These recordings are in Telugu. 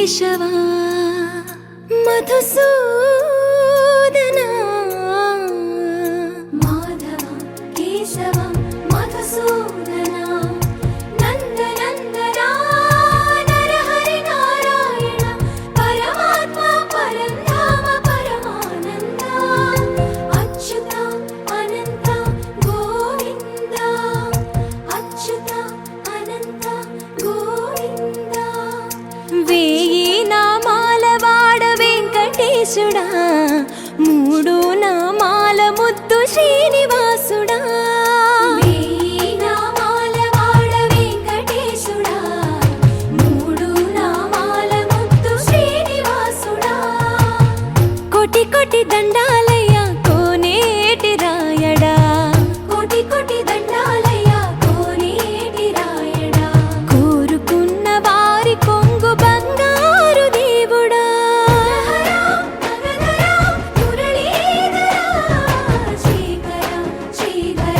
కేశవా మధుసూదనా మాధవ కేశవ మధుసూదనా నందనందనా నరహరి నారాయణ పరమాత్మ పరంధామ పరమానంద అచ్యుత అనంత గోవింద అచ్యుత అనంత గోవింద వేయి నామాల వాడ వెంకటేశుడా మూడు నామాల ముద్దు శ్రీనివాసుడా వేయి నామాల వాడ వెంకటేశుడా మూడు నామాల ముద్దు శ్రీనివాసుడా కోటి కోటి దండాలయ్య కోనేటి రాయడా కోటి కోటి దండాలయ్య కోనేటి రాయడా కోరుకున్న వారి కొంగు బంగారు దేవుడా నగధరా మురళీధరా శ్రీకర శ్రీధర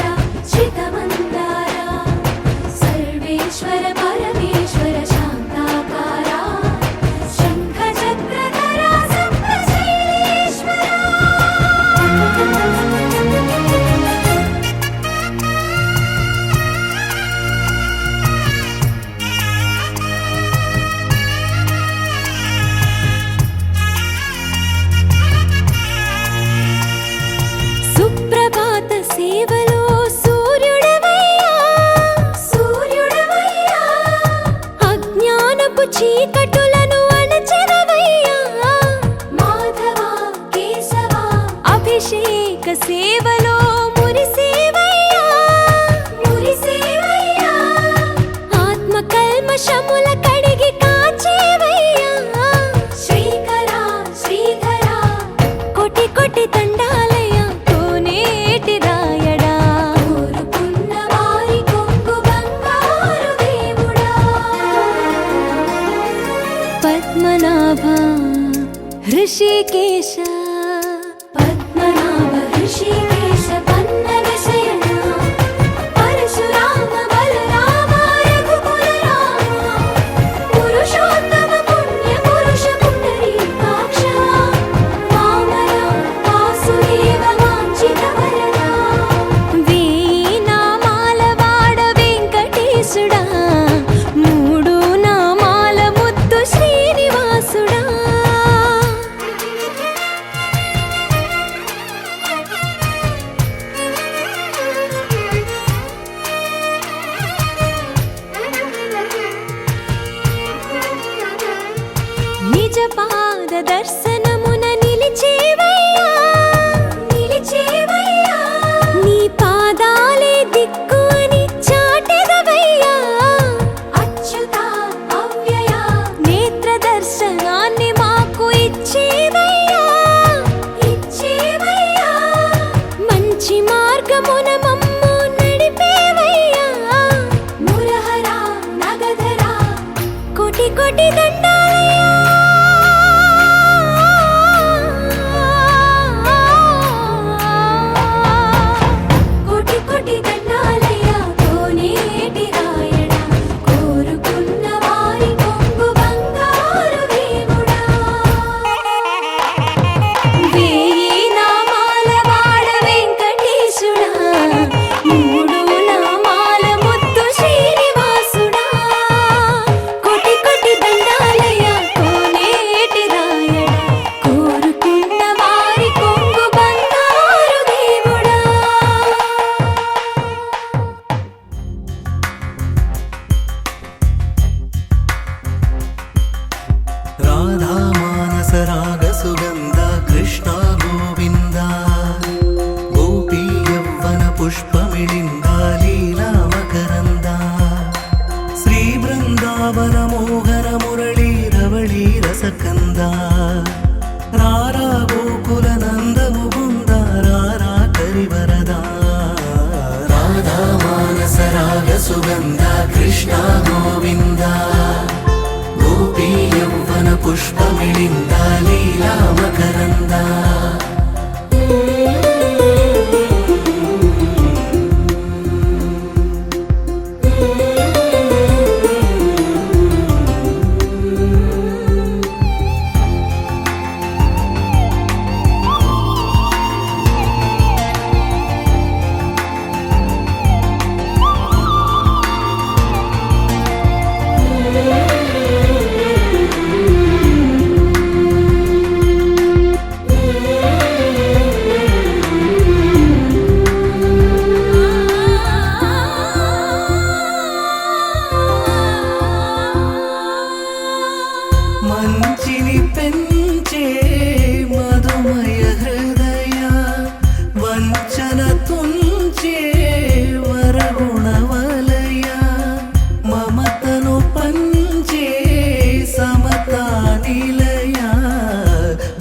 శ్రితమందార సర్వేశ్వర పరమేశ్వర శాంతాకార శంఖ చక్రధర సప్తశైలేశ్వర సుప్రభాత సేవలో సూర్యుడవయ్యా సూర్యుడవయ్యా అజ్ఞానపు చీకటులను అణచెదవయ్యా మాధవ కేశవ అభిషేక సేవలో మురిసేవయ్యా మురిసేవయ్యా ఆత్మ కల్మషముల కడిగి కాచేవయ్యా శ్రీకర శ్రీధర కోటి కోటి దండాలయ్య కోనేటి రాయడా కోరుకున్న వారి కొంగు బంగారు దేవుడా పద్మనాభ హృషికేశ పద్మనాభ ఋషికేశ పన్నగ శయన పరశురామ బలరామ రఘుకుల రామ పురుషోత్తమ పుణ్య పురుష పుండరీకాక్ష వామన వాసుదేవ వాంఛిత వరద వేయి నామాల వాడ వెంకటేశుడా మూడు నామాల ముద్దు శ్రీనివాసుడా నిజ పాద దర్శనమున నిలిచేవయ్యా నిలిచేవయ్యా నీ పాదాలే దిక్కు అని చాటెదవయ్యా అచ్యుత అవ్యయ నేత్ర దర్శనాన్ని మాకు ఇచ్చేవయ్యా ఇచ్చేవయ్యా మంచి మార్గమున మమ్ము నడిపేవయ్యా మురహర నగధర కోటి కోటి దండాలయ్యా కోటి కోటి దండాలయ్య కోనేటి రాయడ కోరుకున్న వారి కొంగు బంగారు దేవుడా వేయి నామాల వాడ వెంకటేశుడా మూడు నామాల ముద్దు శ్రీనివాసుడా కోటి కోటి దండాలయ్య కోనేటి రాయడా కోరుకున్న వారి కొంగు బంగారు దేవుడా రాధా మానస రాగ సుగంధ కృష్ణ గోవింద గోపీ యవ్వన పుష్పమిళింద లీలా మకరంద శ్రీ బృందావన మోహన మురళీ రవళీ రసకంద రారా గోకుల నంద ముకుంద రారా కరివరద రాధా మానస రాగ సుగంధ కృష్ణ గోవింద గోపీ యవ్వన పుష్పమిళింద లీలా మకరంద మంచిని పెంచే మధుమయ హృదయ వంచన తుంచే వరగుణవలయ మమతను పంచే సమతా నిలయ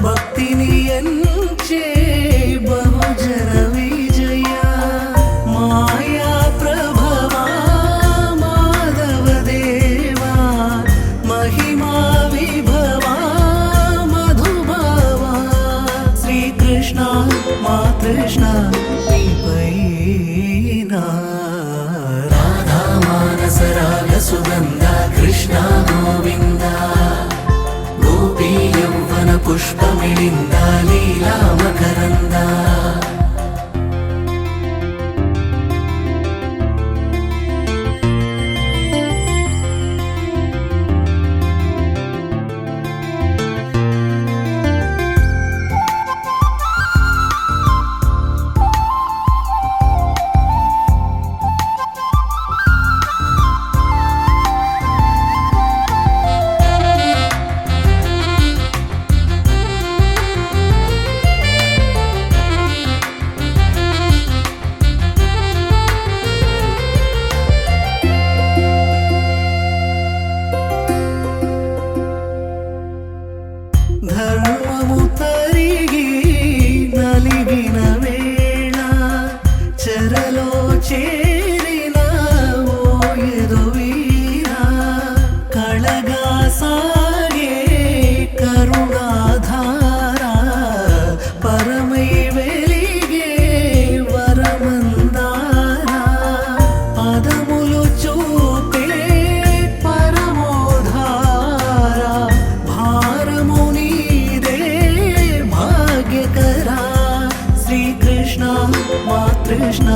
భక్తిని ఎంచే బహుజన విజయ మాయా ప్రభవా మాధవ దేవా మహిమా విభవా మధుభావా శ్రీకృష్ణ మా కృష్ణ నీపైనా రాధా మానస రాగ సుగంధ కృష్ణ గోవింద గోపీ యౌవన పుష్పమిళింద లీలా మకరంద ధర్మము తరిగి నలిగిన వేళ చెరలో చేరిన ఓ యదువీర కళగా సాగే కరుణాధార పరమై వెలిగే వరమందార పదములు చూపే పరమోధార భారము నీదే భాగ్యకరా శ్రీకృష్ణ మా కృష్ణ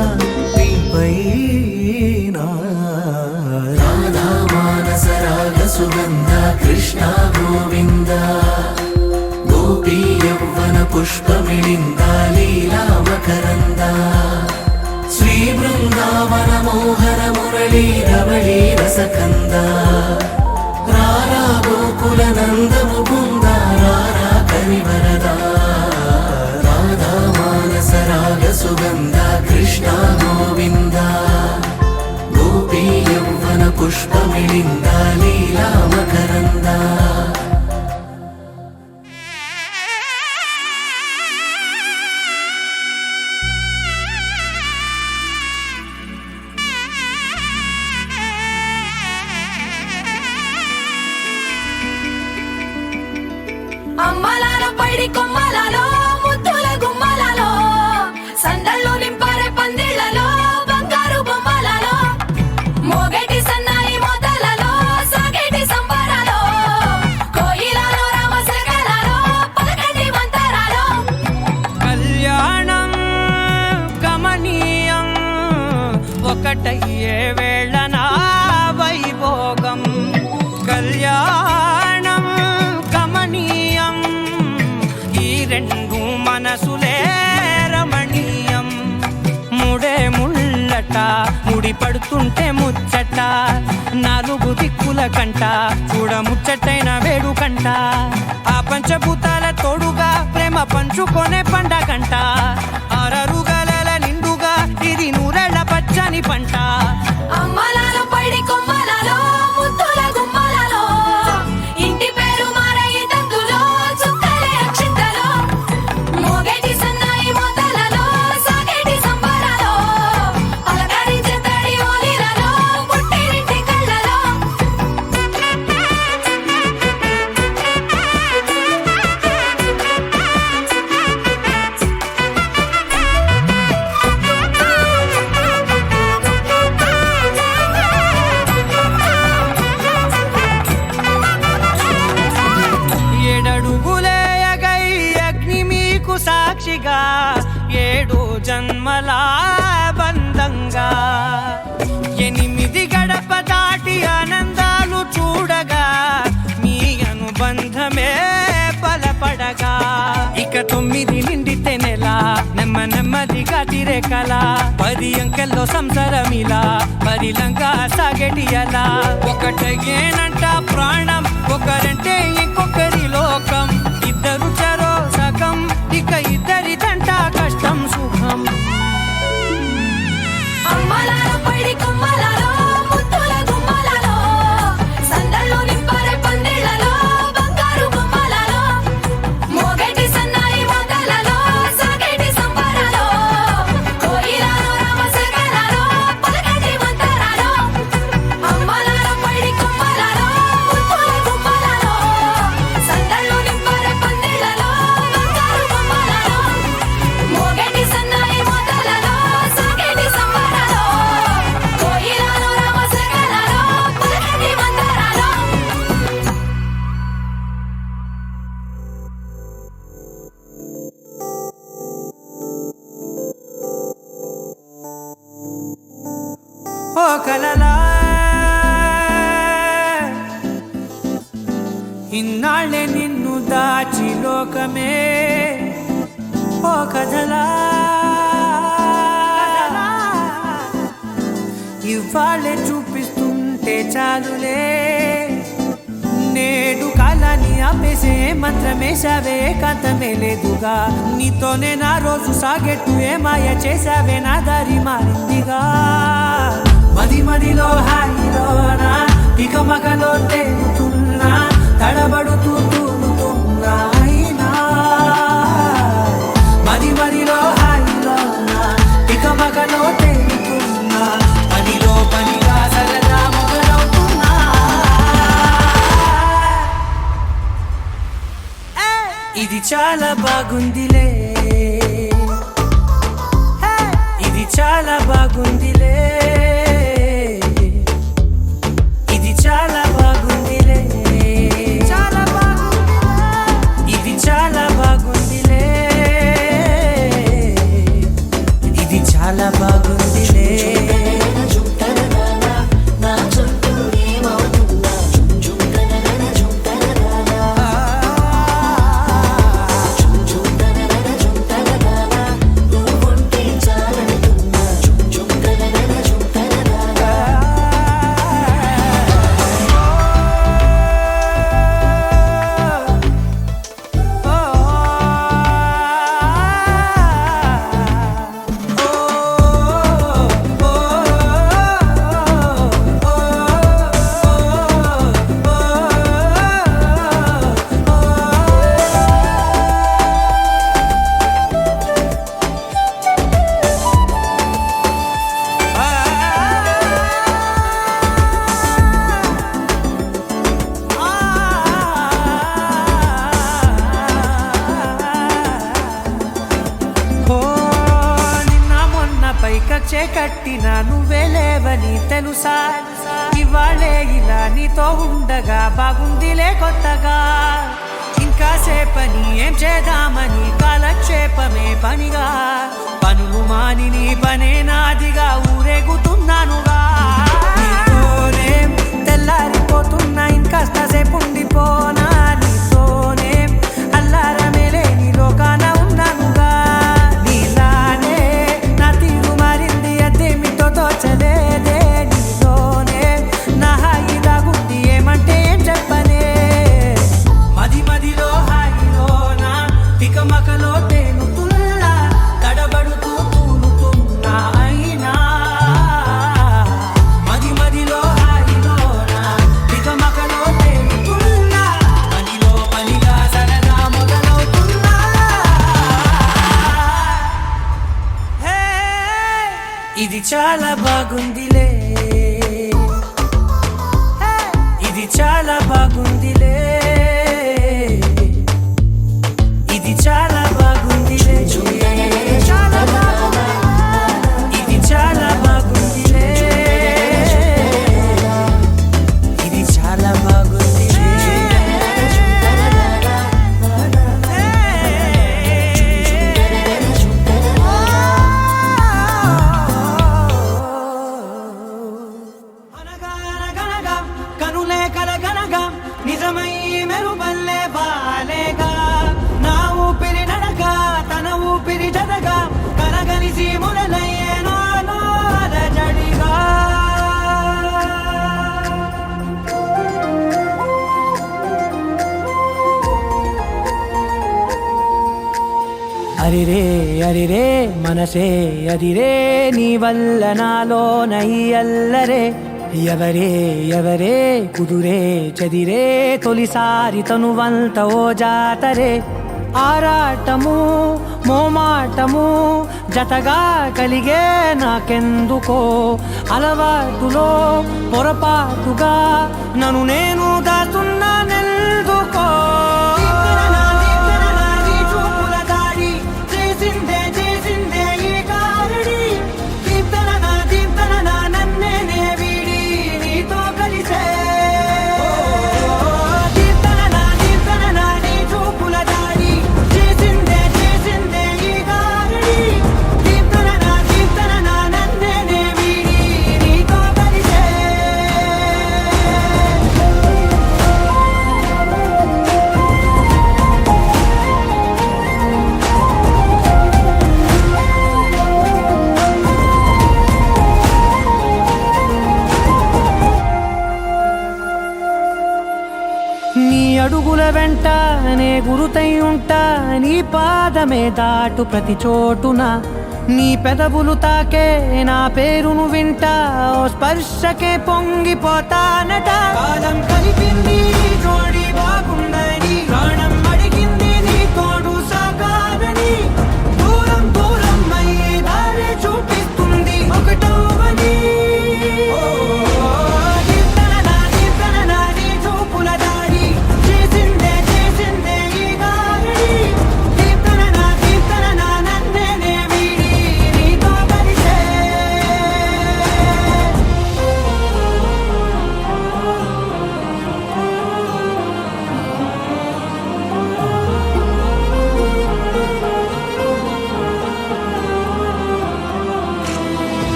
నీపైనా రాధా మానస రాగ సుగంధ కృష్ణ గోవింద గోపీ యౌవన పుష్పమిళింద లీలా మకరంద శ్రీ బృందావన మోహన మురళీ రవళీ రసకంద రారా గోకుల నంద ముకుంద రారా కరివరద రాధా మానస రాగ సుగంధ కృష్ణ గోవింద గోపీ యౌవన పుష్పమిళింద లీలా మకరంద అమ్మలాల పైడి కొమ్మలలో ముద్దుల గుమ్మలలో సందళ్ళు నింపారే పందిళ్లలో బంగారు బొమ్మలలో మోగేటి సన్నాయి మోతలలో సాగేటి సంబరాలో కోయిలలో రామశకలలో పలకటి మంతరాలో కళ్యాణం గమనీయం ఒకటయ్యే వేళ నా వైభోగం కళ్యాణం గమనీయం ఈ రెండు మనసులే రమణీయం ముడే ముళ్ళట ముడి పడుతుంటే ముచ్చట నాలుగు దిక్కుల కంట చూడ ముచ్చటైన వేడుకంట ఆ పంచభూతాల తోడుగా ప్రేమ పంచుకొనే పండగంట అరరుగలల నిండుగా ఇది నూరెళ్ళ పచ్చని పంట అమ్మలాల పైడి కొమ్మలలో ముద్దుల గుమ్మలలో ఇంటి పేరు మారయి తందులో చుక్కలే అక్షింతలో మోగేటి సన్నాయి మోతలలో సాగేటి సంబరాలో పలకరించే తడి ఓలిలలో పుట్టినింటి కళ్ళలో ఏడడుగులేయగై అగ్ని మీకు సాక్షిగా ఏడు జన్మల బంధంగా 8 గడప దాటి ఆనందాలు చూడగా మీ అనుబంధమే బలపడగా ఇక 9 నిండితే నెల నెమ్మదిగా తిరేకల 10 అంకెల్లో సంసారమిలా పరిలంగా సాగేటి అలా ఒకటేనంట ప్రాణం ఒకరంటే ఇంకొక ఇన్నాళ్ళే నిన్ను దాచి లోకమే ఓ కథలా ఇవాళ్ళే చూపిస్తుంటే చాలులే నేడు కాలాన్ని ఆపేసే మంత్రమేశావే కాంతమే లేదుగా నీతోనే నా రోజు సాగెట్టు ఏ మాయ చేశావే నా దారి మారిందిగా మది మదిలో హాయిలోనా ఇక మగలో తేలుతున్నా తడబడుతూ తూలుతున్నా అయినా మది మదిలో హాయిలోనా ఇక మగలో తేలుతున్నా పనిలో పనిగా సరదా మొదలవుతున్నా ఇది చాలా బాగుందిలే ఇది చాలా బాగుందిలే ఇది చాలా బాగుందిలే చాలా బాగుందిలే ఇది చాలా బాగుందిలే ఇది చాలా బాగుందిలే పైకచ్చే కట్టిన నువ్వే లేవని తెలుసా ఇవాళే ఇలా నీతో ఉండగా బాగుందిలే కొత్తగా ఇంకా సేపని ఏం చేద్దామని కాలక్షేపమే పనిగా పనులు మాని నీ పనే నాదిగా ఊరేగుతున్నానుగా నీతోనే తెల్లారిపోతున్నా ఇంకాస్త సేపు ఉండిపోనా నీతోనే అల్లారమే లేని లోకాన ఉన్నానుగా నీలానే నా తీరు మారింది అదేమిటో తోచలేదే నీలోనే నా హాయి దాగుంది ఏమంటే ఏం చెప్పనే మది మదిలో హాయిలోనా తికమకలో తేలుతున్నా తడబడుతూ తూలుతున్నా అయినా మది మదిలో హాయిలోనా తికమకలో తేలుతున్నా పనిలో పనిగా సరదా మొదలవుతున్నా హే ఇది చాలా బాగుందిలే ఇది చాలా బాగుందిలే ఇది చాలా బాగుందిలే చాలా బాగుందిలే ఇది చాలా బాగుందిలే ఇది చాలా బాగుందిలే అనగనగనగా కనులే కలగనగా నిజమై మెరుపల్లే బాలేగా నా ఊపిరి నడక తన ఊపిరి జడగా కలగలిసి మొదలయ్యేనో జడిగా అరిరే అరిరే మనసే అరిరే నీ వల్ల నాలో నయ్యల్లరే ఎవరే ఎవరే కుదురే చదిరే తొలిసారి తనువంత ఓ జాతరే ఆరాటము మోమాటము జతగా కలిగే నాకెందుకో అలవాటులో పొరపాటుగా నన్ను నేను దాచున్నానెందుకో నీ అడుగుల వెంట నే గురుతై ఉంటా, నీ పాదమే దాటు ప్రతి చోటున, నీ పెదవులు తాకే నా పేరును వింటా, ఓ స్పర్శకే పొంగిపోతానట. కాలం కలిపింది జోడి బాగుందని, ప్రాణం అడిగింది నీ తోడు సాగాలని, దూరం దూరం అయ్యే దారి చూపిస్తుంది ఒకటవని.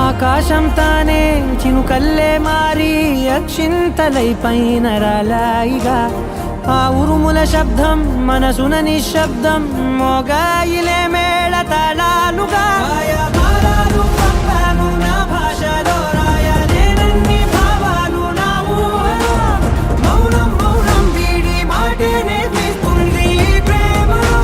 ఆకాశం తానే చినుకల్లే మారి అక్షింతలై పైన రాలాయిగా, ఆ ఉరుముల శబ్దం మనసున నిశ్శబ్దం మోగాయిలే మేళ తాళాలుగా. నా భాషలో రాయలేనన్ని భావాలు నా ఊహలో, మౌనం మౌనం వీడి మాటే నేర్పిస్తుంది ప్రేమలో.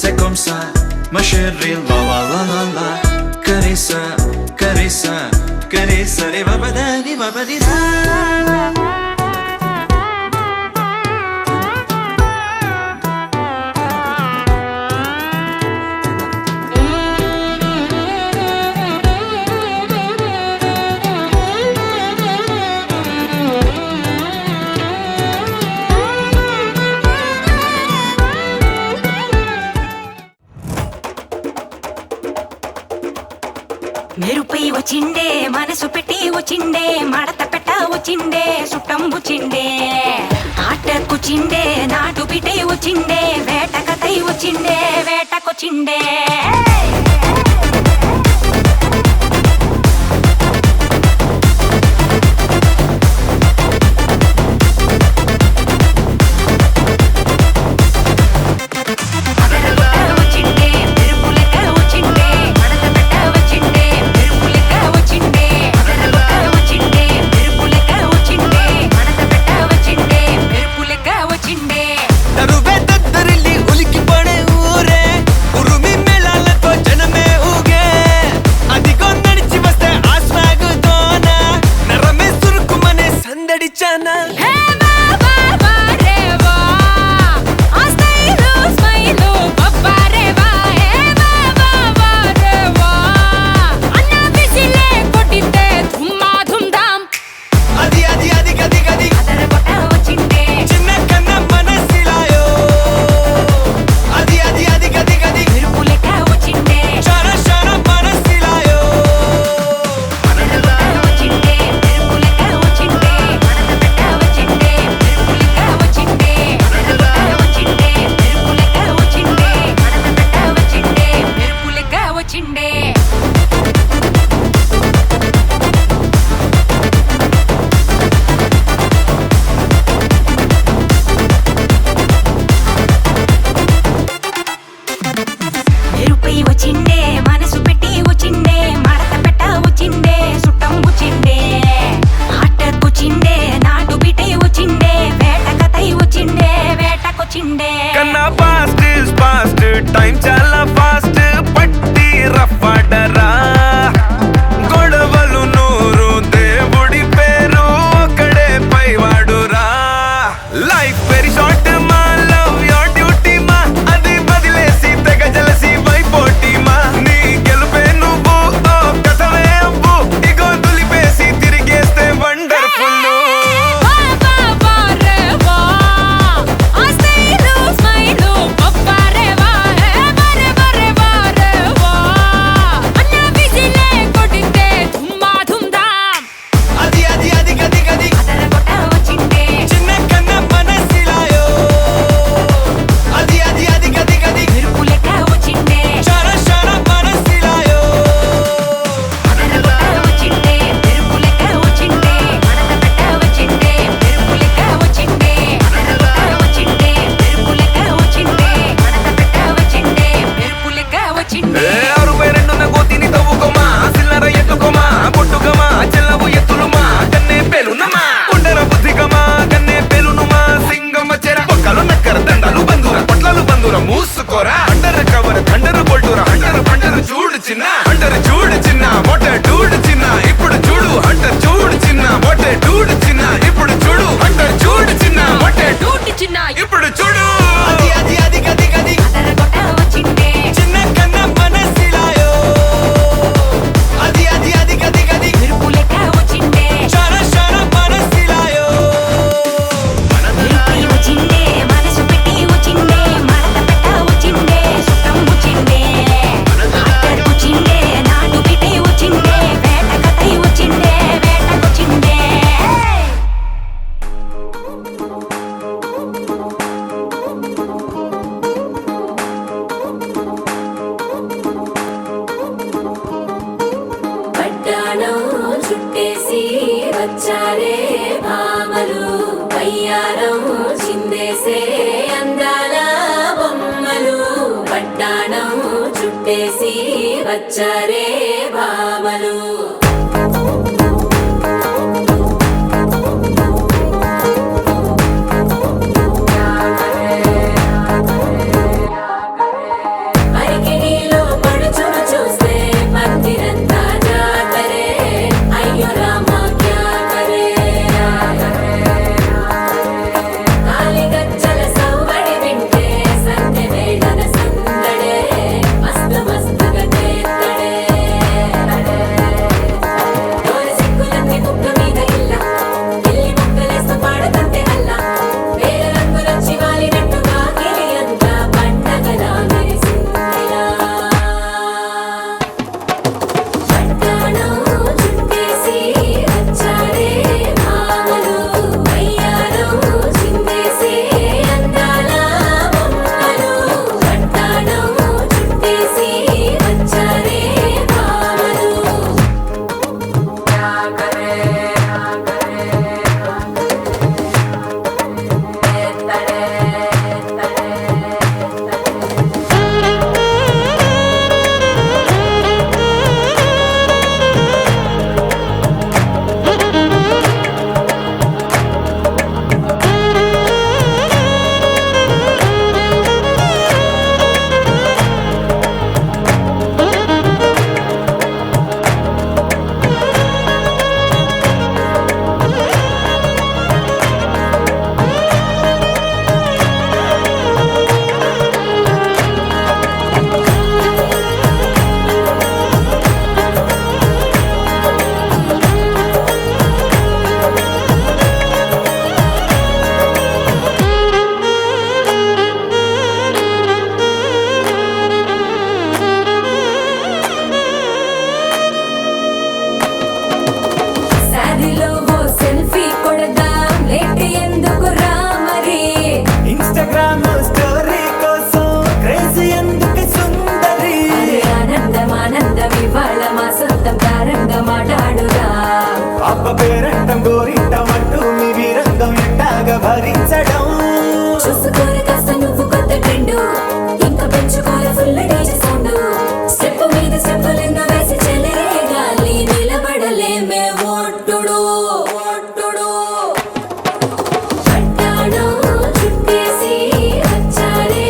C'est comme ça, ma chérie, la la la la la. Caressa, caressa, caressa, li va ba da, li va ba di da. మెరుపై వచ్చిండే మనసు పెట్టి వచ్చిండే, మడత పెట్ట వచ్చిండే సుట్టం వచ్చిండే, ఆటకొచ్చిండే నాటు పిటే వచ్చిండే, వేట కథై వచ్చిండే వేటకొచ్చిండే. ఉలికి పడే ఊరే ఉరుమి మేళాలతో జనమే ఊగే. వచ్చారే భామలు వయ్యారం చిందేసే అందాల బొమ్మలు పట్టాణం చుట్టేసి వచ్చారే భామలు అరికిణీలో పడుచును చూస్తే మందిరంతా జాతరే అయ్యో రామా క్యా కరే కాలిగజ్జల సవ్వడి వింటే సంధ్య వేళన సందడే మస్తు మస్తుగా చేత్తడే డోలు సిక్కులన్నీ కుక్క మీద ఇల్ల పిల్లి ముక్కలేస్తూ పాడుతుంటే అల్లా వేల రంగులొచ్చి వాలినట్టుగా గిలి అంతా పండగలా మెరిసిందిలా పట్టాణం చుట్టేసి వచ్చారే భామలు వయ్యారం చిందేసే అందాల బొమ్మలు పట్టాణం చుట్టేసి వచ్చారే భామలు శారీలో ఓ సెల్ఫీ కొడదాం లేట్ ఎందుకు రా మరి ఇన్స్టాగ్రామ్ స్టోరీ కోసం క్రేజీ ఎందుకు సుందరి అరే ఆనందం ఆనందం ఇవాళ మా సొంతం తారంగా మాట్లాడురా అప్ప పేరంటం గోరింటం అంటూ మీ వీరంగం ఎట్టాగా భరించడం చూసుకోరు కాస్త నువ్వు కొత్త ట్రెండ్ ఇంకా పెంచుకోలే ఫుల్ డీజే సౌండ్ స్టెప్ మీద స్టెప్పులెన్నో వేసి చెలరే గాలి నిలబడలేమే ఒట్టుడు ఒట్టుడు పట్టాణం చుట్టేసి వచ్చారే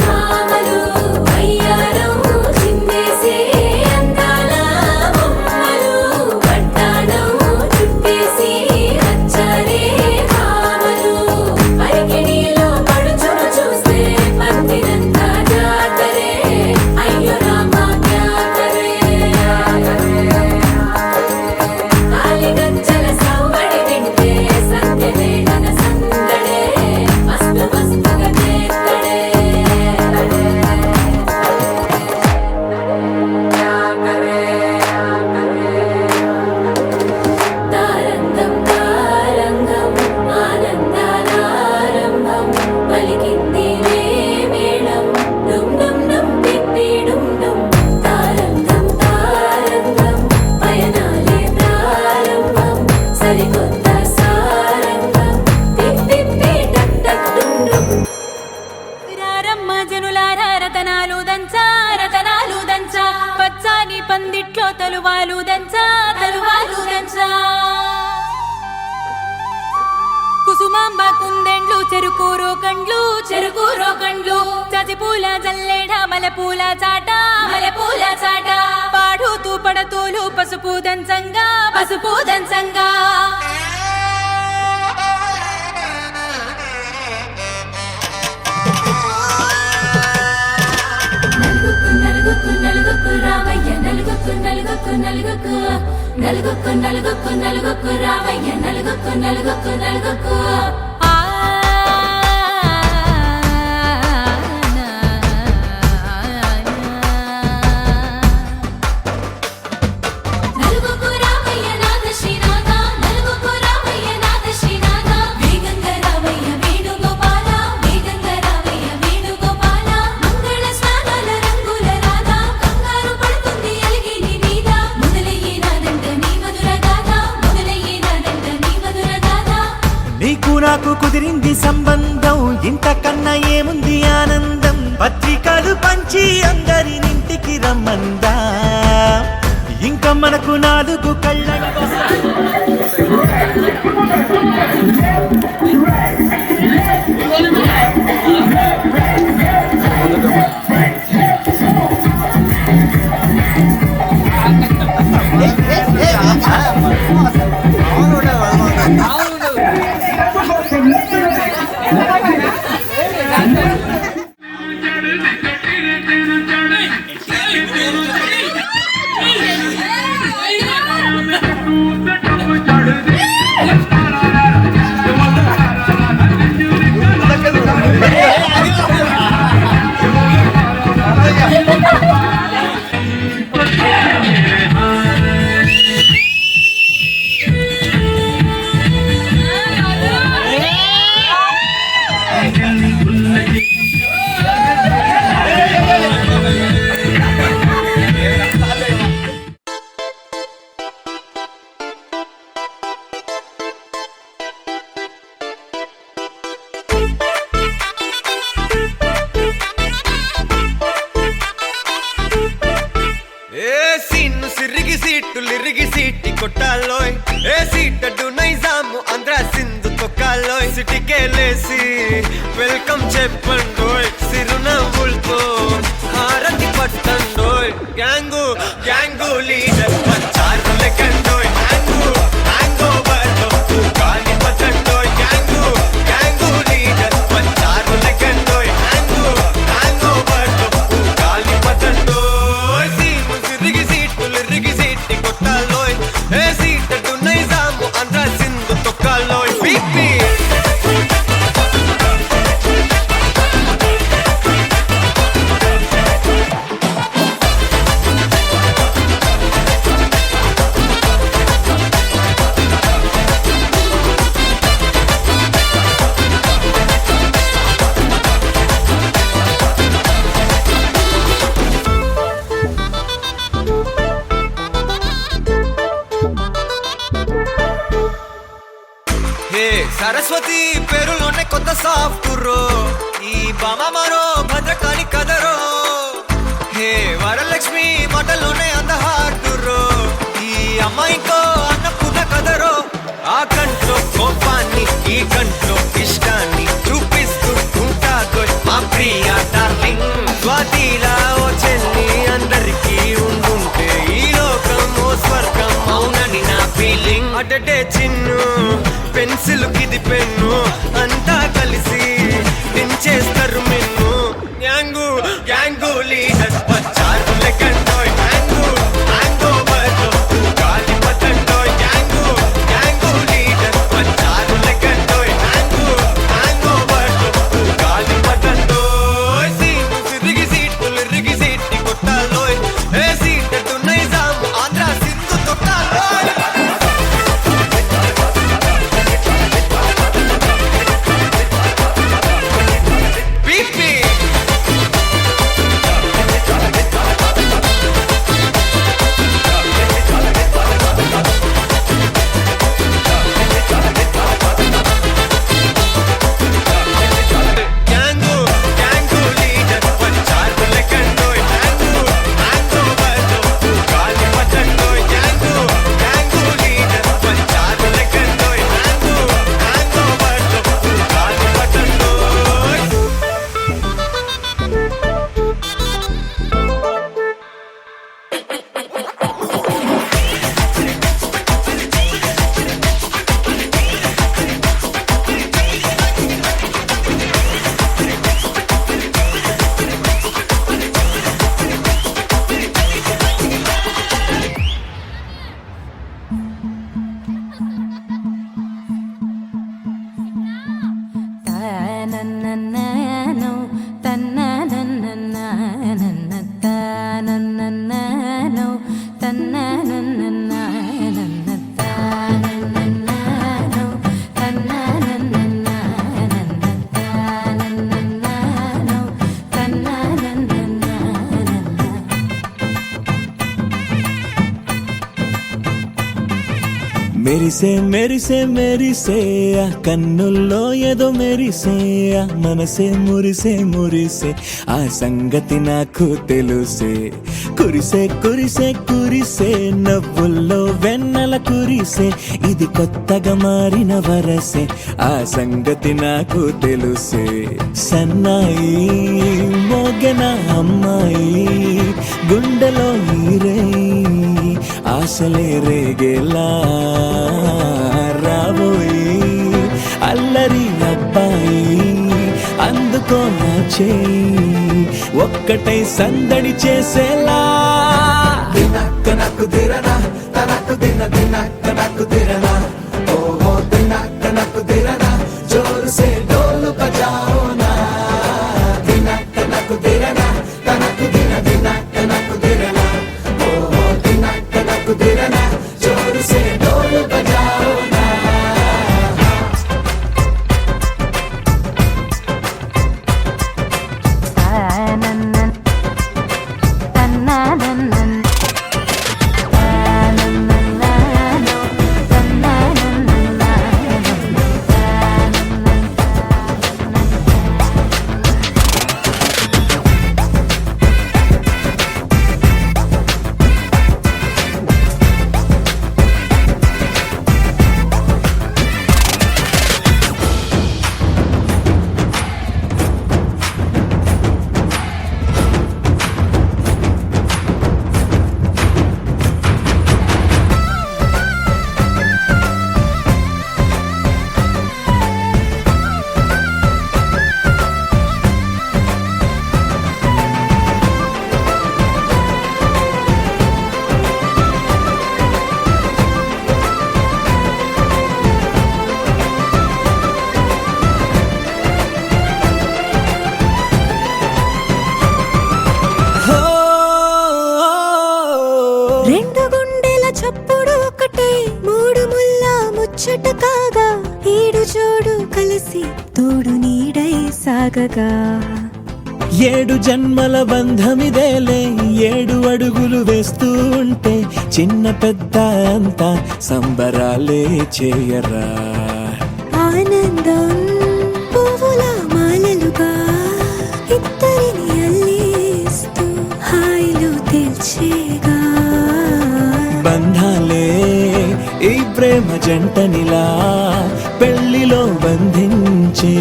భామలు వయ్యారం చిందేసే అందాల బొమ్మలు పట్టాణం చుట్టేసి వచ్చారే భామలు అరికిణీలో పడుచును చూస్తే మందిరంతా జాతరే అయ్యో రామా క్యా కరే కాలిగజ్జల సవ్వడి వింటే సంధ్య వేళన సందడే మస్తు మస్తుగా చేత్తడే తారంగం తారంగం ఆనందానారంభం పలికింది రే మేళం డుమ్ డుమ్ డుమ్ పిప్పి డుమ్ డుమ్ తారంగం తారంగం పయనాలే ప్రారంభం సరికొత్త సారంగం పిప్పి టక్ టక్ డుమ్ డుమ్ రారమ్మ జనులారా రతనాలు దంచా రతనాలు దంచా పచ్చాని పందిట్లో తలువాలు దంచా తలువాలు దంచా కుసుమాంబ కుందెండ్లు చెరుకూరో కండ్లు చెరుకూరో కండ్లు చచిపూల జల్లేడ మలపూల చాట మలపూల చాట పాడుతూ పడతూలు పసుపు దంచంగా పసుపు దంచంగా నలుగుకు నలుగుకు రామయ్య నలుగుకు నలుగుకు నలుగుకు నలుగుకు నలుగుకు నలుగుకు రామయ్య నలుగుకు నలుగుకు నలుగుకు ఆ నలుగుకు రామయ్య నాథ శ్రీనాథ నలుగుకు రామయ్య నాథ శ్రీనాథ వేగంగ రామయ్య వేణుగోపాల వేగంగ రామయ్య వేణుగోపాల మంగళ స్నానాల రంగుల రాధ కంగారు పడుతుంది అలిగి నీ మీద మొదలయ్యేనాదంట నీ మధుర గాథ మొదలయ్యేనాదంట నాకు కుదిరింది సంబంధం, ఇంతకన్నా ఏముంది ఆనందం. పత్రికలు పంచి అందరినింటికి రమ్మందా, ఇంకా మనకు 4 కళ్ళ. సిరిగి సీటి కొట్టాలోయ్, ఏ సీటడు నైజాము ఆంధ్ర సింధు తొక్కాలోయ్. సిటీకేలేసి వెల్కమ్ చెప్పండోయ్, సిరునవ్వులతో హారతి పట్టండోయ్. గ్యాంగు గ్యాంగు లీడర్ పంచారు లెక్కండోయ్, హ్యాంగు హ్యాంగ్ ఓవర్లో గాలి పట్టండోయ్. గ్యాంగు గ్యాంగు లీడర్ పంచారు లెక్కండోయ్, హ్యాంగు హ్యాంగ్ ఓవర్లో గాలి పట్టండోయ్. సీము సిరిగి సీటులు రిగి సీటి కొట్టాలోయ్, ఏ సీటడు నైజాము ఆంధ్ర సింధు తొక్కాలోయ్. పీపీ సరస్వతి పేరులోనే కొత్త సాఫ్టురో, ఈ బామ మరో భద్రకాళి కదరో. హే వరలక్ష్మి మాటలోనే అందహార్దురో, ఈ అమ్మాయికో అన్నపూర్ణ కదరో. ఆ కంట్లో కోపాన్ని ఈ కంట్లో ఇష్టాన్ని చూపిస్తూ ఉంటాదో మా ప్రియా డార్లింగ్. స్వాతిలా ఓ చెల్లి అందరికీ ఉండుంటే ఈ లోకం ఓ స్వర్గం అవునని నా ఫీలింగ్. అటటే చిన్ను పెన్సిల్ కిది పెన్ను అంతా కలిసి దించేస్తారు మెన్ను. గ్యాంగు గ్యాంగు లీడర్ పచ్చారు లెక్కండోయ్, హ్యాంగు హ్యాంగ్ ఓవర్లో గాలి పట్టండోయ్. గ్యాంగు గ్యాంగు లీడర్ పచ్చారు లెక్కండోయ్, హ్యాంగు హ్యాంగ్ ఓవర్లో గాలి పట్టండోయ్. సీము సిరిగి సీటులు రిగి సీటి కొట్టాలోయ్, ఏ సీటడు నైజాము ఆంధ్ర సింధు తొక్కాలోయ్. మెరిసే మెరిసే మెరిసే ఆ కన్నుల్లో ఏదో మెరిసే ఆ మనసే మురిసే మురిసే ఆ సంగతి నాకు తెలుసే కురిసే కురిసే కురిసే నవ్వుల్లో వెన్నెల కురిసే ఇది కొత్తగా మారిన వరసే ఆ సంగతి నాకు తెలుసే సన్నాయి మోగెన అమ్మాయి గుండెలో నీరే ఆశలే రేగేలా రాబోయి అల్లరి అబ్బాయి అందుకో నా చేయి ఒక్కటై సందడి చేసేలా దినక్క నాకు దిరనా తనకు దిన దినక్క నాకు దిరనా ఓహో దినక్క నాకు దిరనా జోరు సే డోలు బజాओ నా దినక్క నాకు దిరనా తనకు దిన దినక్క నాకు దిరనా ఓహో దినక్క నాకు దిరనా జోరు సే డోలు బజాओ నా రెండు గుండెల చప్పుడు ఒకటే మూడు ముల్ల ముచ్చట కాగా ఈడు జోడు కలిసి తోడు నీడై సాగగా ఏడు జన్మల బంధమిదేలే ఏడు అడుగులు వేస్తూ ఉంటే చిన్న పెద్ద అంతా సంబరాలే చేయరా ఆనందం పువ్వుల మాలలుగా ఇద్దరిని అల్లేస్తూ హాయిలో తెల్చేగా బంధాలే ఈ ప్రేమ జంటనిలా పెళ్లిలో బంధించే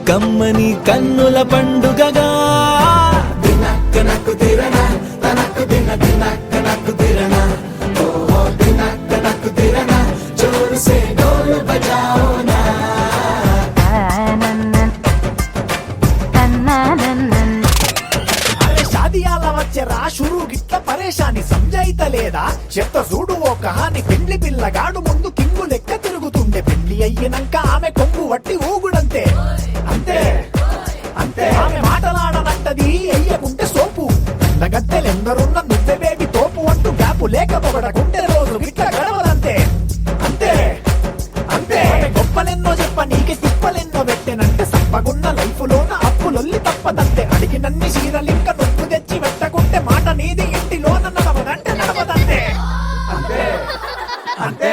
కమ్మని కన్నుల పండుగగా దినక్క నాకు దిరనా తనకు దిన దినక్క నాకు దిరనా ఓహో దినక్క నాకు దిరనా జోరు సే డోలు బజాओ నా అరే షాదియాల వచ్చెరా షురు గిట్ల పరేషాని సంజాయిత లేదా చెత్త చూడు ఓ కహాని పెండ్లి పిల్లగాడు ముందు కింగు లెక్క తిరుగుతుండే పెండ్లి అయ్యినంక ఆమె కొంగు వట్టి ఊగుడంతే అంతే అంతే ఆమె మాటలాడనంటది అయ్యకుంటే సోపు నగద్దెలెందరున్న నువ్వే బేబి తోపు అంటూ గ్యాపు లేక పొగడకుంటే రోజు గిట్ల గడవదంతే అంతే అంతే గొప్పలెన్నో చెప్ప నీకే తిప్పలెన్నో పెట్టెనంటే సప్పగున్న లైఫ్ లోన అప్పులొల్లి తప్పదంతే అడిగినన్ని చీరలింక నువ్వు తెచ్చి పెట్టకుంటే మాట నీది ఇంటిలోన నడవదంటే నడవదంతే అంతే అంతే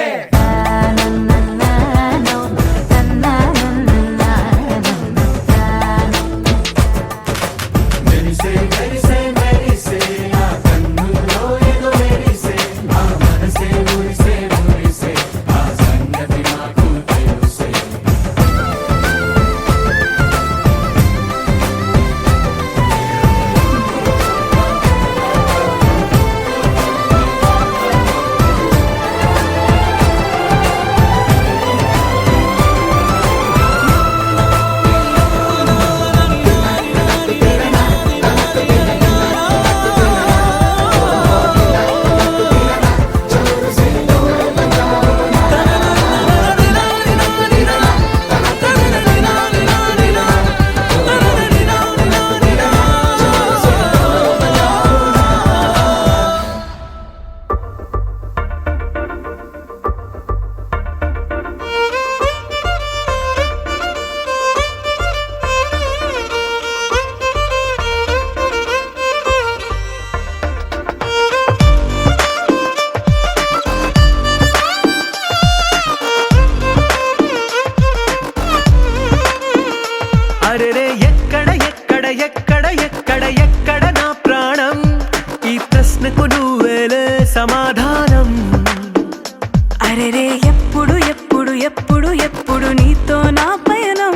ఎప్పుడు ఎప్పుడు ఎప్పుడు ఎప్పుడు నీతో నా పయనం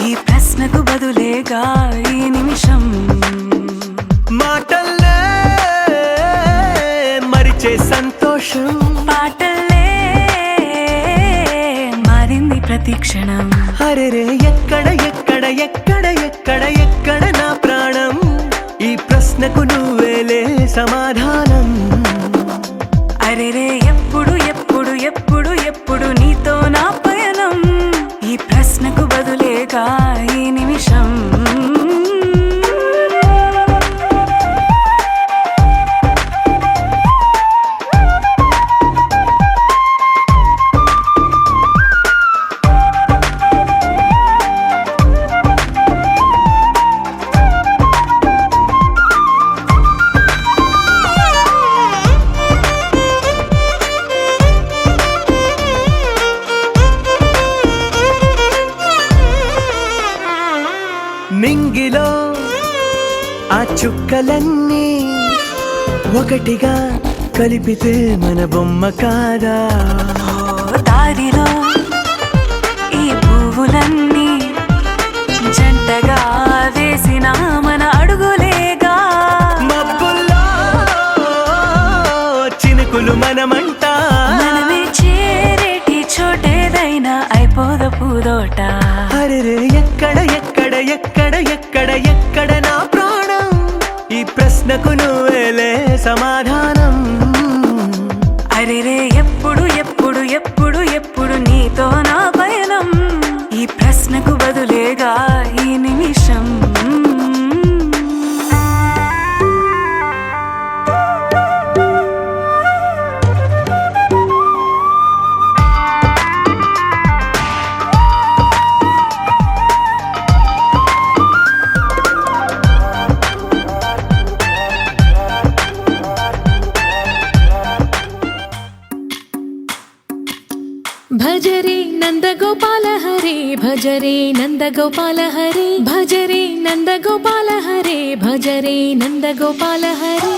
ఈ ప్రశ్నకు బదులేగా ఈ నిమిషం మాటల్లే మరిచే సంతోషం పాటల్లే మారింది ప్రతి క్షణం అరెరే ఎక్కడ ఎక్కడ ఎక్కడ ఎక్కడ ఎక్కడ నా ప్రాణం ఈ ప్రశ్నకు నువ్వేలే సమాధానం అరెరే ఎప్పుడు ఎప్పుడు ఎప్పుడు ఎప్పుడు నీతో నా పయనం ఈ ప్రశ్నకు బదులేగా ఈ నిమిషం మింగిలో ఆ చుక్కలన్నీ ఒకటిగా కలిపితే మన బొమ్మ కాదా దారిలో ఈ పువ్వులన్నీ జంటగా వేసిన మన అడుగులేగా మబ్బుల్లో చినుకులు మనమంట మనమే చేరేటి చోటేదైనా అయిపోద పూదోట అరెరే ఎక్కడ ఎక్కడ ఎక్కడ ఎక్కడ ఎక్కడ నా ప్రాణం ఈ ప్రశ్నకు నువ్వేలే సమాధానం అరెరే ఎప్పుడు ఎప్పుడు ఎప్పుడు ఎప్పుడు నీతో నా పయనం ఈ ప్రశ్నకు బదులేగా ఈ నిమిషం భజరే నందగోపాల హరే భజరే నందగోపాల హరే భజరే నందగోపాల హరే భజరే నందగోపాల హరే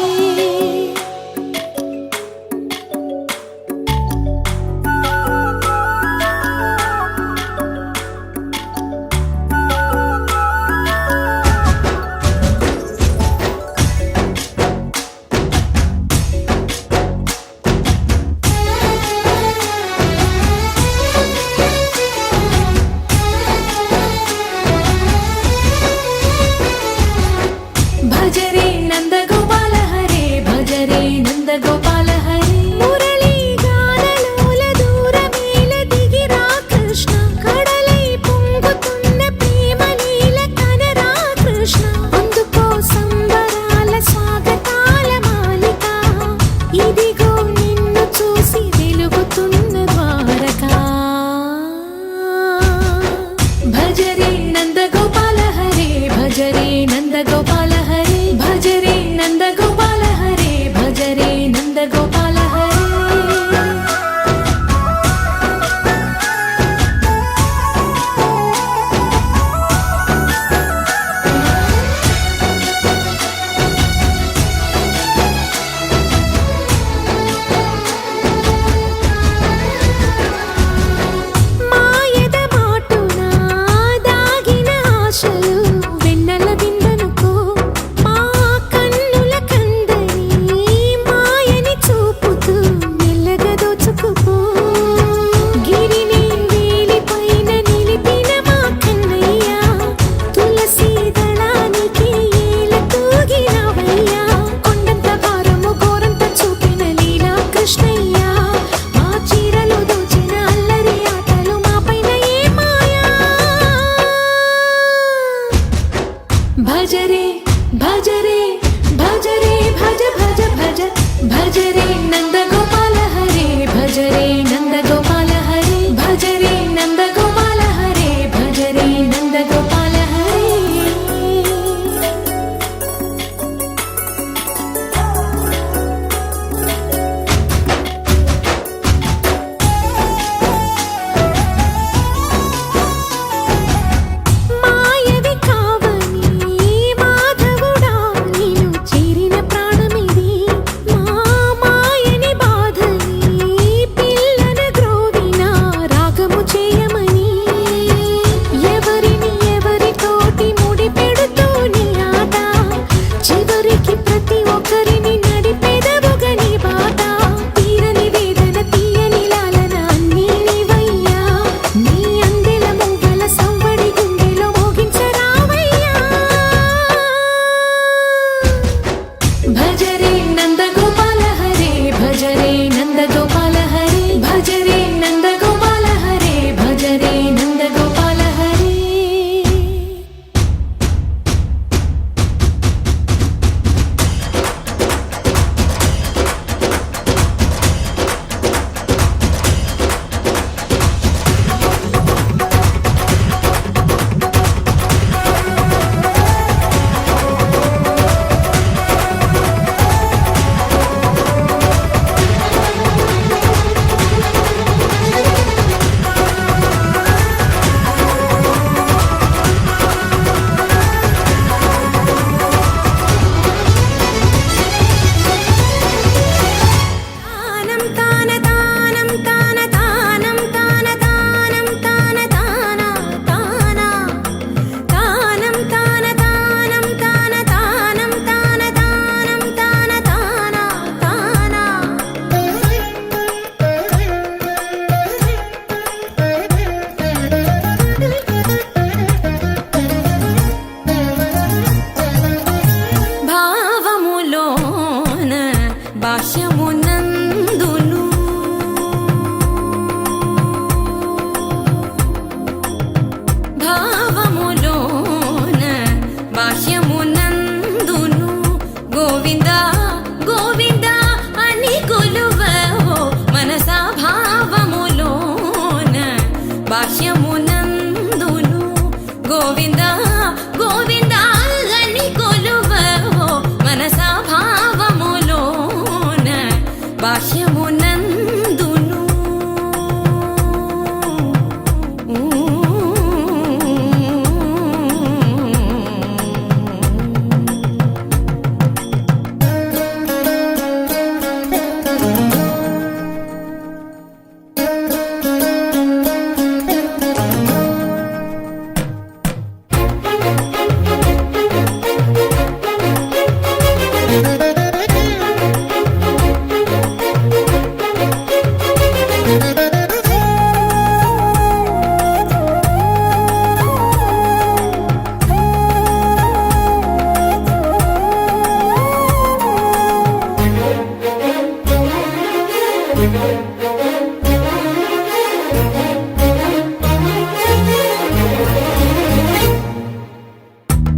భజరే నందగోపాల హరే భజరే బాహ్యమునందును గోవింద గోవింద అని కొలువవో మనసా భావములోన బాహ్యమునందును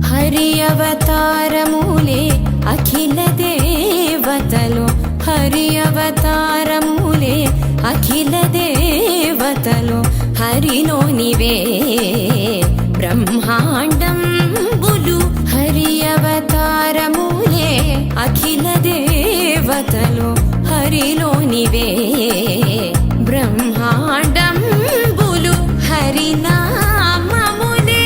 హరి అవతారములే అఖిల దేవతలు హరి అవతారములే అఖిల దేవతలు హరిలోనివే బ్రహ్మాండంబులు హరి అవతారములే అఖిల దేవతలు హరిలోనివే బ్రహ్మాండంబులు హరినామములే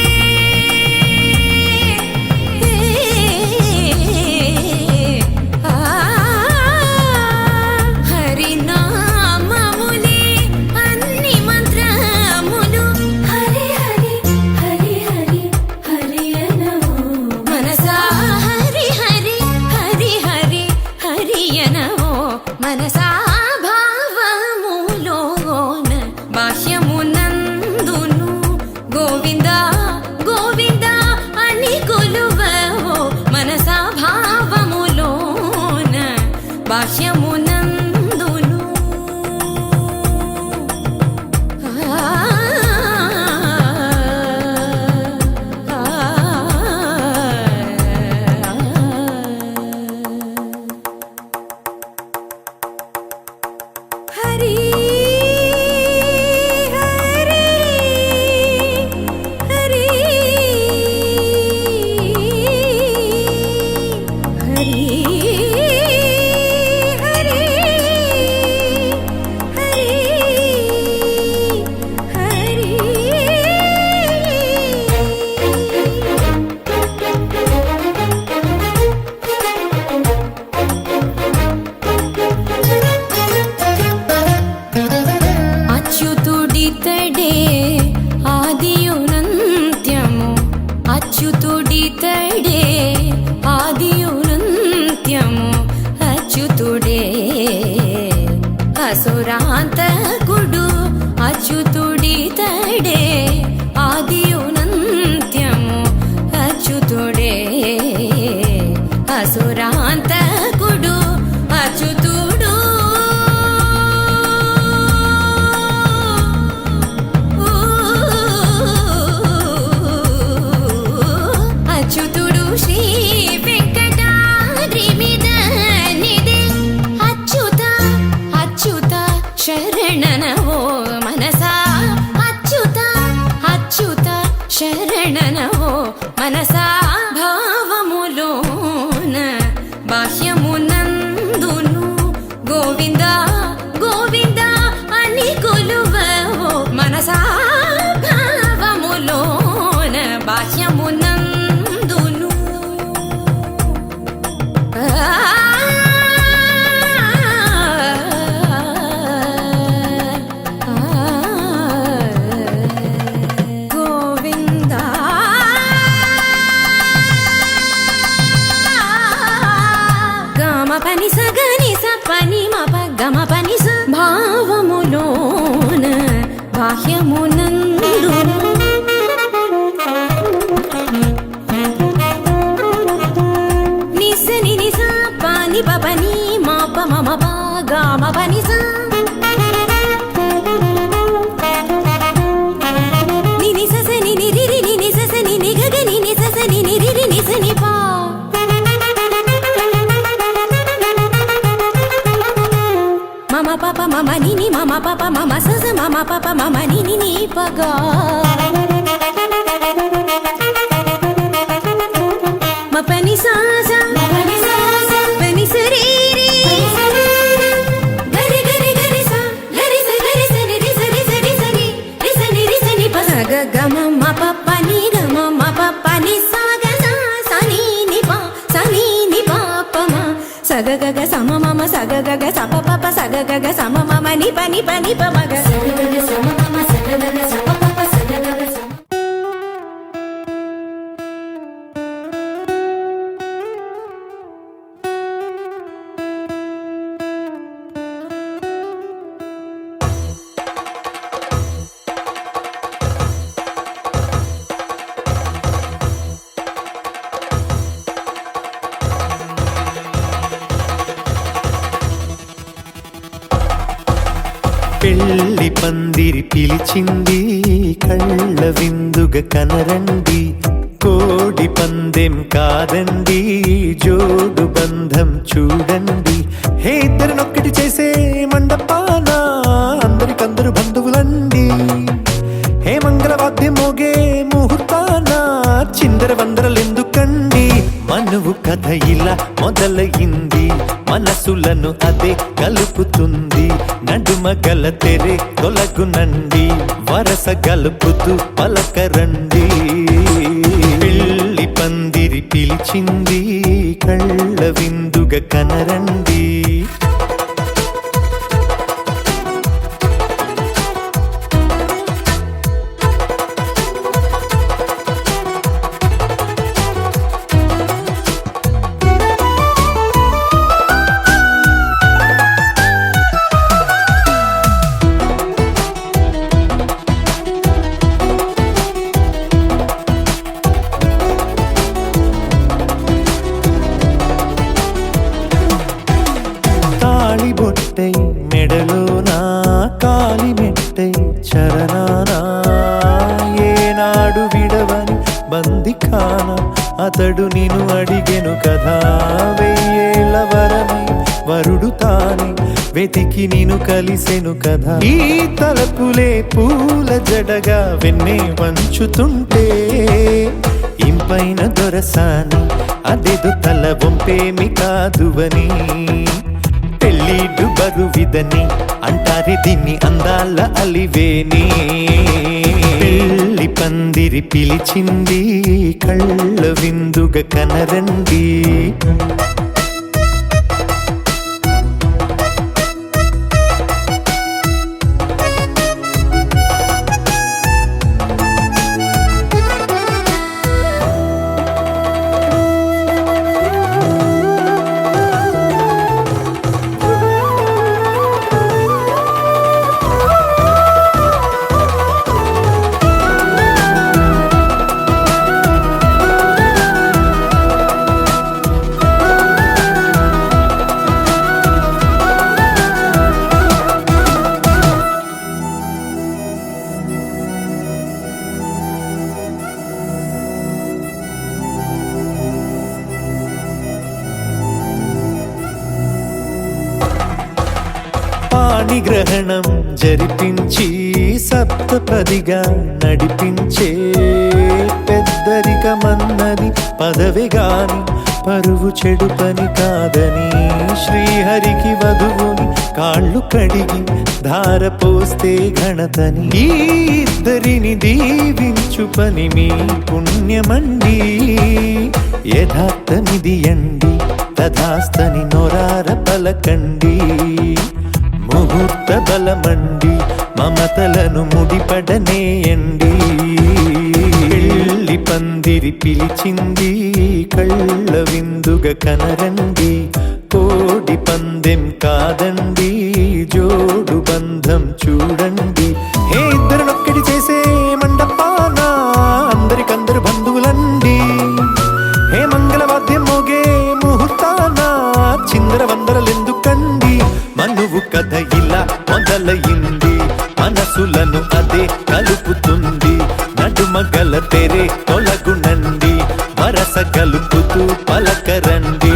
హరినామములే అన్ని మంత్రములు హరి హరి హరి హరి హరి అనవో మనసా హరి హరి హరి హరి హరి అనవో మనసా భావములోన బాహ్యమునందును గోవింద గోవింద అని కొలువవో మనసా భావములోన బాహ్యమునందును హరి హరి హరి హరి హరి హరి అచ్యుతుడితడే ఆదియునంత్యము అచ్యుతుడితడే ఆదియునంత్యము అచ్యుతుడే అసురాంతకుడు అచ్యుతుడితడే ఆదియునంత్యము అచ్యుతుడే అసురాంతకుడు అచ్యుతుడు అచ్యుతుడు శ్రీ వెంకటాద్రి మీద నిదే అచ్యుత అచ్యుత శరణనవో మనసా అచ్యుత అచ్యుత శరణనవో మనసా భావములోన బాహ్యమునందును గోవింద గోవింద అని కొలువవో మనసా భావములోన బాహ్యమునందును గోవింద గమ పని సగని సపని మప గమ పని స భావములోన బాహ్యమునందును నిసని నిస పాని పపని మాప మమ పా గమ పని స నిని ససని నిరి నిని ససని నిగగని ని ససని నిరి నిసని పా మమ పాప మమ నిని మమ పాప మమ సస మమ పాప మమ ని ని ని పగా మ పని సా సా పని సరి రి గరి గరి గరి సా గరి స ని రి స రి స రి స ని రి స ని రి స ని ప స గ గ మ మ ప ప ని గ మ మ ప ప ని సా గ సా స ని ని ప స ని ని ప ప మ స గ గ గ స మ మ మ స గ గ గ స ప ప ప స గ గ గ స మ మ మ ని ప ని ప ని ప మ గ స గ గ గ స మ మ మ స గ గ గ స ప ప ప స గ గ గ స పెళ్లి పందిరి పిలిచింది కళ్ళ విందుగా కనరండి కోడి పందెం కాదండి జోడు బంధం చూడండి హే ఇద్దరినొక్కటి చేసే మండపాన అందరికందరు బంధువులండి హే మంగళవాద్యం మోగే ముహూర్తాన చిందర వందరలెందుకండి మనువు కథ ఇలా మొదలయింది మనసులను అదే కలుపుతుంది నడుమ గల తెరే తొలగునండి వరస గలుపుతూ పలకరండి పెళ్లి పందిరి పిలిచింది కళ్ళ విందుగా కనరండి బొట్టై మెడలోనా కాలి మెట్టై చరణానా ఏనాడు విడవని బందిఖాన అతడు నిన్ను అడిగెను కదా వెయ్యేళ్ళ వరమై వరుడు తానే వెతికి నిన్ను కలిసెను కదా ఈ తలపులే పూల జడగా వెన్నే వంచుతుంటే ఇంపైన దొరసాని అదేదో తల వంపేమి కాదువని పెళ్ళిడు బరువిదని అంటారే దీన్ని అందాల అలివేని పెళ్లి పందిరి పిలిచింది కళ్ళ విందుగా కనరండి పాణిగ్రహణం జరిపించి సప్తపదిగా నడిపించే పెద్దరికమన్నది పదవి గాని పరువు చెడు పని కాదని శ్రీహరికి వధువుని కాళ్ళు కడిగి ధార పోస్తే ఘనతని ఈ ఇద్దరిని దీవించు పని మీ పుణ్యమండి యథార్థమిది అండి తథాస్తని నొరార పలకండి ముహూర్త బలమండి మమతలను ముడిపడనేయండి పెళ్లి పందిరి పిలిచింది కళ్ళ విందుగా కనరండి కోడి పందెం కాదండి జోడు బంధం చూడండి హే ఇద్దరినొక్కటి చేసే మండపాన అందరికందరు బంధువులండి హే మంగళవాద్యం మోగే ముహూర్తాన చిందర వందరలెందుకండి మనువు కథ ఇలా మొదలయింది మనసులను అదే కలుపుతుంది నడుమ గల తెరే తొలగునండి వరస కలుపుతూ పలకరండి